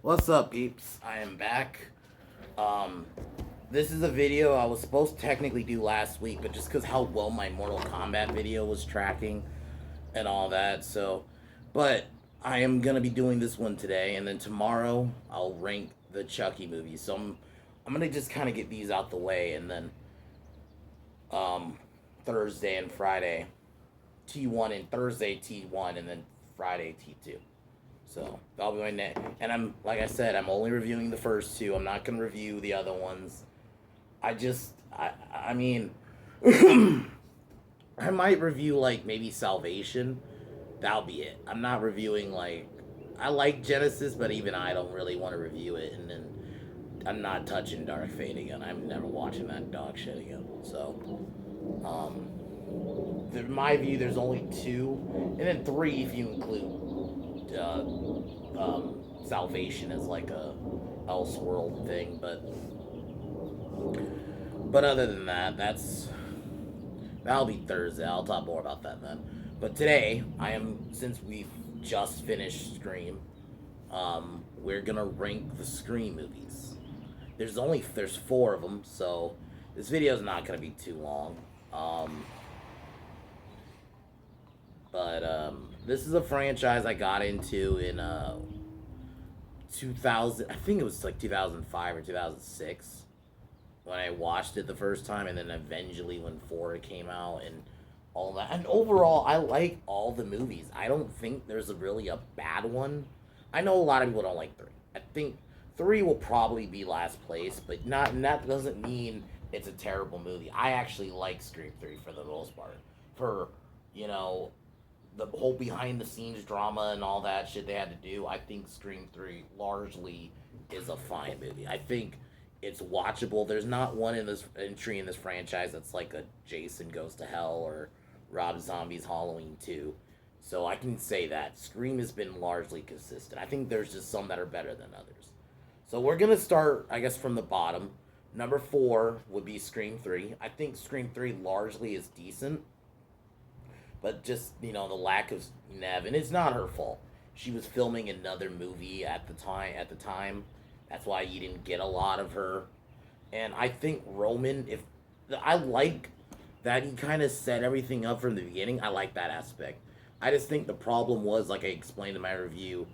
What's up, peeps? I am back. Um, this is a video I was supposed to technically do last week, but just because how well my Mortal Kombat video was tracking and all that, but I am gonna be doing this one today, and then tomorrow I'll rank the Chucky movies. I'm gonna just kind of get these out the way, and then um, Thursday and Friday T1 and Thursday T1, and then Friday T2. So that'll be my next. And I'm like I said, I'm only reviewing the first two. I'm not gonna review the other ones. I mean, I might review like maybe Salvation. That'll be it. I'm not reviewing like I like Genesis, but even I don't really want to review it. And then I'm not touching Dark Fate again. I'm never watching that dog shit again. Um, in my view, there's only two, and then three if you include Salvation as like a Elseworld thing. But other than that, that'll be Thursday. I'll talk more about that then. But today, since we've just finished Scream, we're gonna rank the Scream movies. There's four of them, so this video is not gonna be too long. But this is a franchise I got into in 2000. I think it was like 2005 or 2006 when I watched it the first time, and then eventually when four came out and all that. And overall, I like all the movies. I don't think there's really a bad one. I know a lot of people don't like three. I think three will probably be last place, but not. And that doesn't mean it's a terrible movie. I actually like Scream three for the most part. For you know the whole behind the scenes drama and all that shit they had to do, I think Scream 3 largely is a fine movie. I think it's watchable. There's not one in this entry in this franchise that's like a Jason Goes to Hell or Rob Zombie's Halloween 2. So I can say that Scream has been largely consistent. I think there's just some that are better than others. So we're gonna start, I guess, from the bottom. Number four would be Scream 3. I think Scream 3 largely is decent, but just the lack of Nev, and it's not her fault. She was filming another movie at the time. That's why you didn't get a lot of her. And I think Roman, if I like that he kind of set everything up from the beginning. I like that aspect. I just think the problem was, like I explained in my review,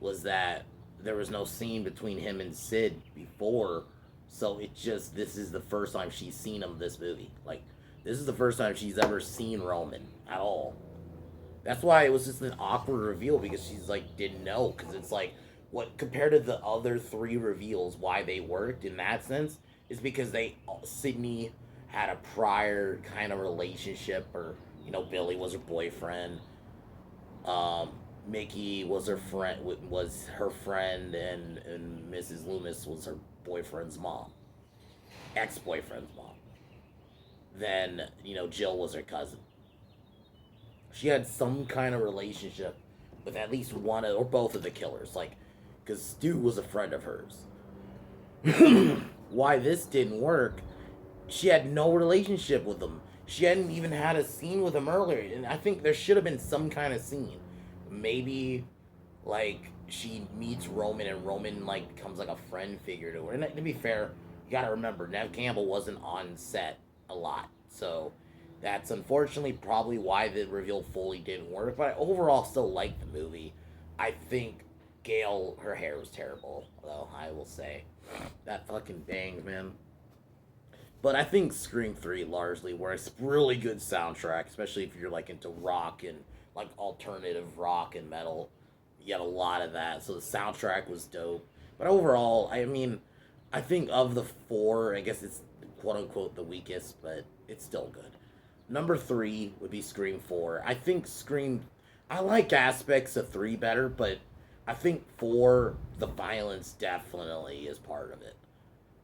was that there was no scene between him and Sid before. So it just this is the first time she's seen him this movie. Like this is the first time she's ever seen Roman at all. That's why it was just an awkward reveal because she's like didn't know because it's like what compared to the other three reveals why they worked in that sense is because they Sydney had a prior kind of relationship or Billy was her boyfriend, um, Mickey was her friend, and Mrs. Loomis was her boyfriend's mom, ex boyfriend's mom. Then Jill was her cousin. She had some kind of relationship with at least one or both of the killers, like because Stu was a friend of hers. Why this didn't work? She had no relationship with him. She hadn't even had a scene with him earlier, and I think there should have been some kind of scene. Maybe like she meets Roman and Roman like becomes like a friend figure to her. And to be fair, you gotta remember Nev Campbell wasn't on set a lot, so that's unfortunately probably why the reveal fully didn't work. But I overall still like the movie. I think Gail, her hair was terrible, though I will say that fucking bangs, man. But I think Scream 3 largely works. Really good soundtrack, especially if you're like into rock and like alternative rock and metal. You get a lot of that. So the soundtrack was dope. But overall, I mean, I think of the four, I guess it's quote unquote the weakest, but it's still good. Number three would be Scream 4. I think Scream. I like aspects of 3 better, but I think 4, the violence definitely is part of it.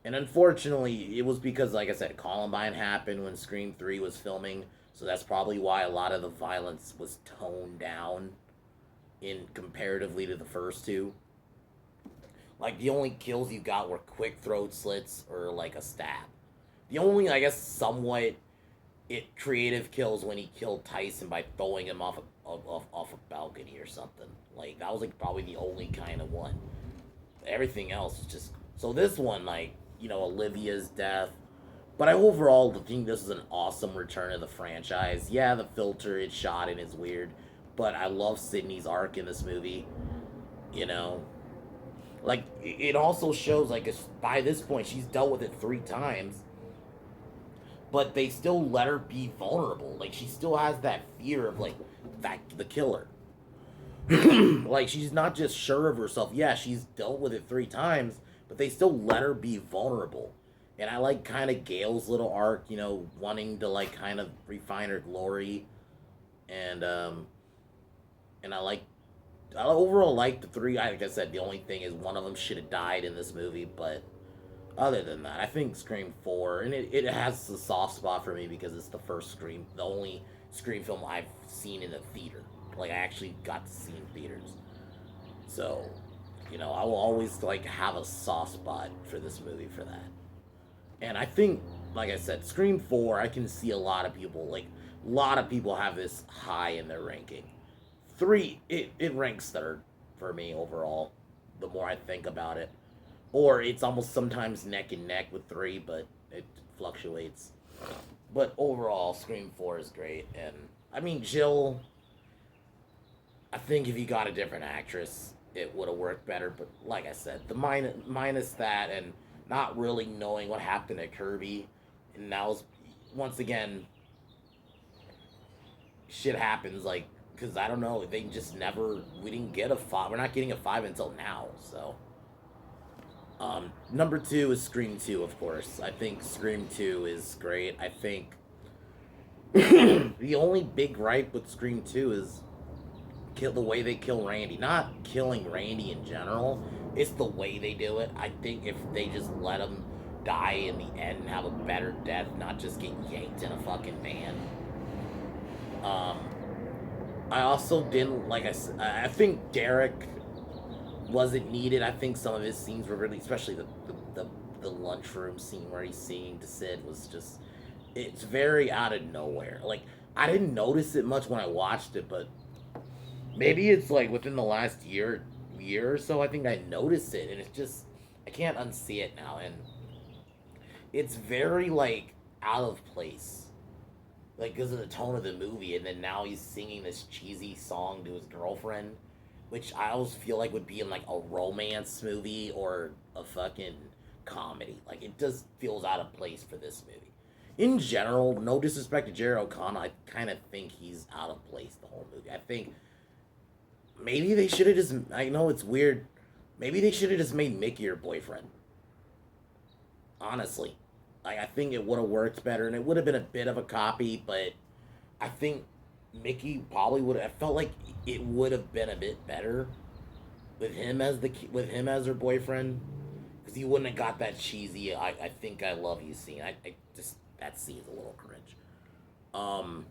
And unfortunately, it was because, like I said, Columbine happened when Scream 3 was filming, so that's probably why a lot of the violence was toned down in comparatively to the first two. Like, the only kills you got were quick throat slits or, like, a stab. The only, I guess, somewhat creative kills when he killed Tyson by throwing him off a balcony or something. Like, that was, like, probably the only kind of one. Everything else is just so. This one, like Olivia's death, but I overall think this is an awesome return of the franchise. Yeah, the filter it's shot in is weird, but I love Sydney's arc in this movie. You know, like it also shows like by this point she's dealt with it 3 times, but they still let her be vulnerable. Like she still has that fear of like that the killer. Like she's not just sure of herself. Yeah, she's dealt with it 3 times, but they still let her be vulnerable. And I like kind of Gail's little arc, wanting to like kind of refine her glory, and and I overall like the three. Like I said, the only thing is one of them should have died in this movie, but other than that, I think Scream 4, and it has a soft spot for me because it's the first Scream, the only Scream film I've seen in a theater. Like, I actually got to see in theaters. So, I will always, like, have a soft spot for this movie for that. And I think, like I said, Scream 4, I can see a lot of people, like, a lot of people have this high in their ranking. 3, it ranks third for me overall, the more I think about it. Or it's almost sometimes neck and neck with 3, but it fluctuates. But overall, Scream 4 is great. And, I mean, Jill, I think if you got a different actress, it would have worked better. But like I said, the minus that and not really knowing what happened to Kirby, and now once again, shit happens. Like because I don't know, they just never. We didn't get a 5. We're not getting a 5 until now. So, number 2 is Scream 2, of course. I think Scream 2 is great. I think the only big gripe with Scream 2 is the way they kill Randy. Not killing Randy in general. It's the way they do it. I think if they just let him die in the end and have a better death, not just get yanked in a fucking van. Um, I also didn't like. I think Derek wasn't needed. I think some of his scenes were really, especially the lunchroom scene where he's singing to Sid was just. It's very out of nowhere. Like I didn't notice it much when I watched it, but maybe it's like within the last year or so. I think I noticed it, and it's just I can't unsee it now, and it's very like out of place, like because of the tone of the movie. And then now he's singing this cheesy song to his girlfriend, which I always feel like would be in like a romance movie or a fucking comedy. Like it just feels out of place for this movie. In general, no disrespect to Jerry O'Connell, I kind of think he's out of place the whole movie. I think maybe they should have just. I know it's weird. Maybe they should have just made Mickey your boyfriend. Honestly, like I think it would have worked better, and it would have been a bit of a copy. But I think Mickey probably would. I felt like it would have been a bit better with him as her boyfriend, because he wouldn't have got that cheesy. I think I love you scene. I just that scene's a little cringe. Um,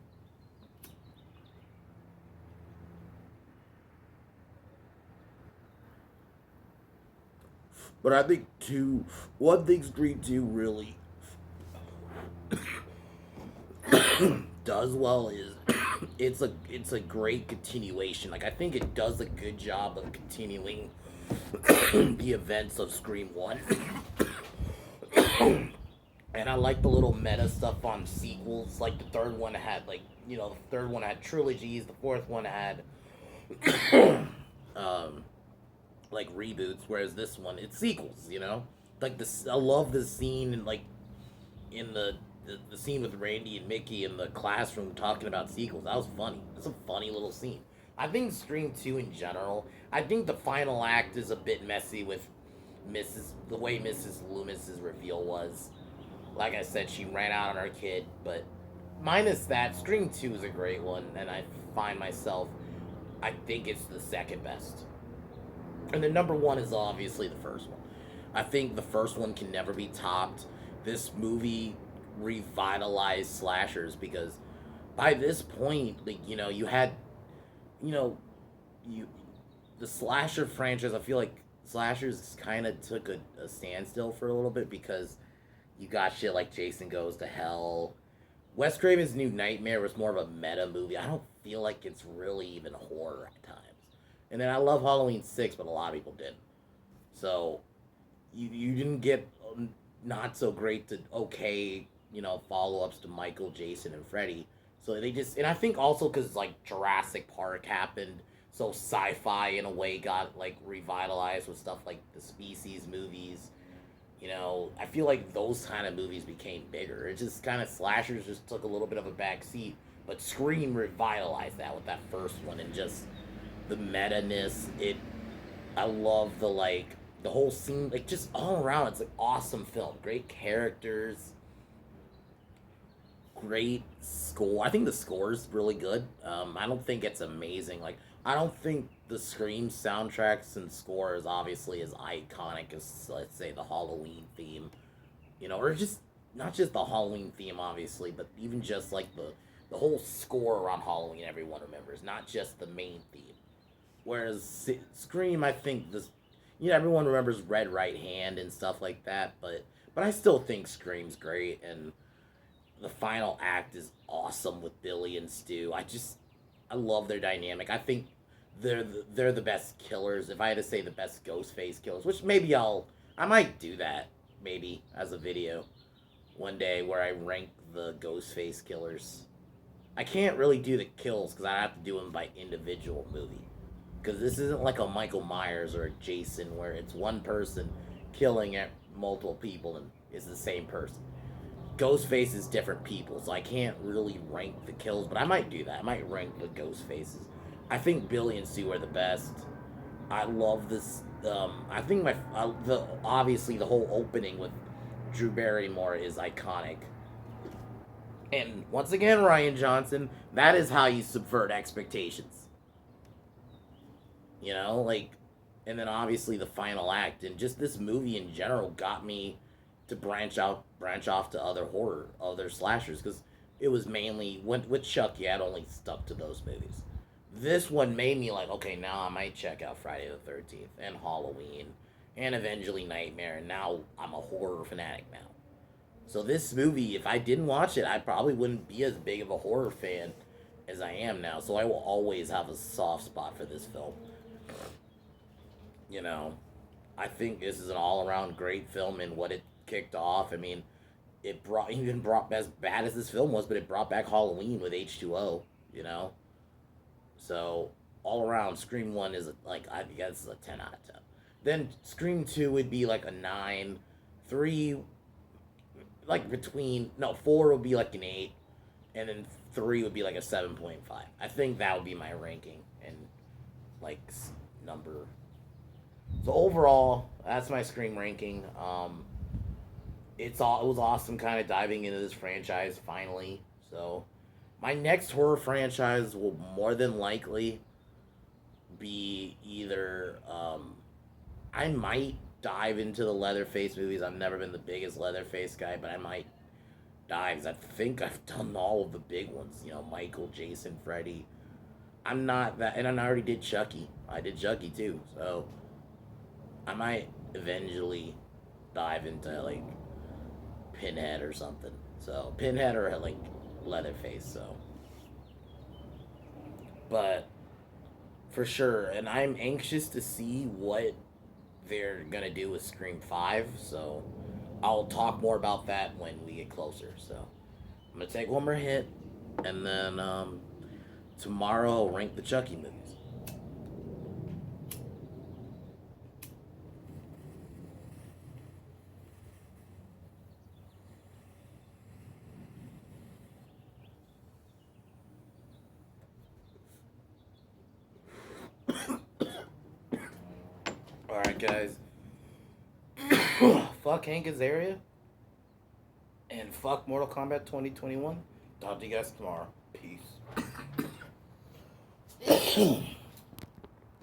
But I think two one thing Scream Two really does well is it's a great continuation. Like I think it does a good job of continuing the events of Scream One. And I like the little meta stuff on sequels. Like the third one had the third one had trilogies, the fourth one had um like reboots, whereas this one it's sequels. Like this, I love the scene and like in the scene with Randy and Mickey in the classroom talking about sequels. That was funny. It's a funny little scene. I think Scream 2 in general, I think the final act is a bit messy with the way Mrs. Loomis's reveal was. Like I said, she ran out on her kid, but minus that, Scream 2 is a great one, and I find myself, I think it's the second best. And the number one is obviously the first one. I think the first one can never be topped. This movie revitalized slashers because by this point, like, you had, you know, you the slasher franchise. I feel like slashers kind of took a standstill for a little bit because you got shit like Jason Goes to Hell. Wes Craven's New Nightmare was more of a meta movie. I don't feel like it's really even horror at times. And then I love Halloween 6, but a lot of people didn't. So you didn't get not so great to okay, follow ups to Michael, Jason, and Freddy. So they just, and I think also because like Jurassic Park happened, so sci-fi in a way got like revitalized with stuff like the Species movies. I feel like those kind of movies became bigger. It just kind of slashers just took a little bit of a back seat, but Scream revitalized that with that first one and just the meta ness. I love the whole scene, like just all around. It's an awesome film. Great characters, great score. I think the score is really good. I don't think it's amazing. Like I don't think the Scream soundtracks and score is obviously as iconic as let's say the Halloween theme, or just not just the Halloween theme obviously, but even just like the whole score around Halloween everyone remembers, not just the main theme. Whereas Scream, I think this, everyone remembers Red Right Hand and stuff like that, but I still think Scream's great, and the final act is awesome with Billy and Stu. I love their dynamic. I think they're the best killers. If I had to say the best Ghostface killers, which maybe I might do that maybe as a video one day where I rank the Ghostface killers. I can't really do the kills because I have to do them by individual movie. Because this isn't like a Michael Myers or a Jason where it's one person killing at multiple people and it's the same person. Ghostface is different people, so I can't really rank the kills, but I might do that. I might rank the Ghostfaces. I think Billy and Sue are the best. I love this. I think obviously the whole opening with Drew Barrymore is iconic. And once again, Rian Johnson, that is how you subvert expectations. Like, and then obviously the final act and just this movie in general got me to branch off to other slashers because it was mainly with Chucky. I'd only stuck to those movies. This one made me like, okay, now I might check out Friday the 13th and Halloween and eventually Nightmare, and now I'm a horror fanatic now. So this movie, if I didn't watch it, I probably wouldn't be as big of a horror fan as I am now. So I will always have a soft spot for this film. You know, I think this is an all-around great film in what it kicked off. I mean, it brought as bad as this film was, but it brought back Halloween with H2O. You know, so all around, Scream One is like I guess a 10 out of 10. Then Scream Two would be like a 9, 3, like between no 4 would be like an 8, and then 3 would be like a 7.5. I think that would be my ranking and like number. So overall, that's my Scream ranking. It was awesome, kind of diving into this franchise finally. So my next horror franchise will more than likely be either I might dive into the Leatherface movies. I've never been the biggest Leatherface guy, but I might dive because I think I've done all of the big ones. You know, Michael, Jason, Freddy. I'm not that, and I already did Chucky. I did Chucky too, so I might eventually dive into like Pinhead or something. So Pinhead or like Leatherface. So, but for sure, and I'm anxious to see what they're gonna do with Scream 5. So I'll talk more about that when we get closer. So I'm gonna take one more hit, and then tomorrow I'll rank the Chucky movies. Alright, guys. Fuck Hank Azaria. And fuck Mortal Kombat 2021. Talk to you guys tomorrow. Peace.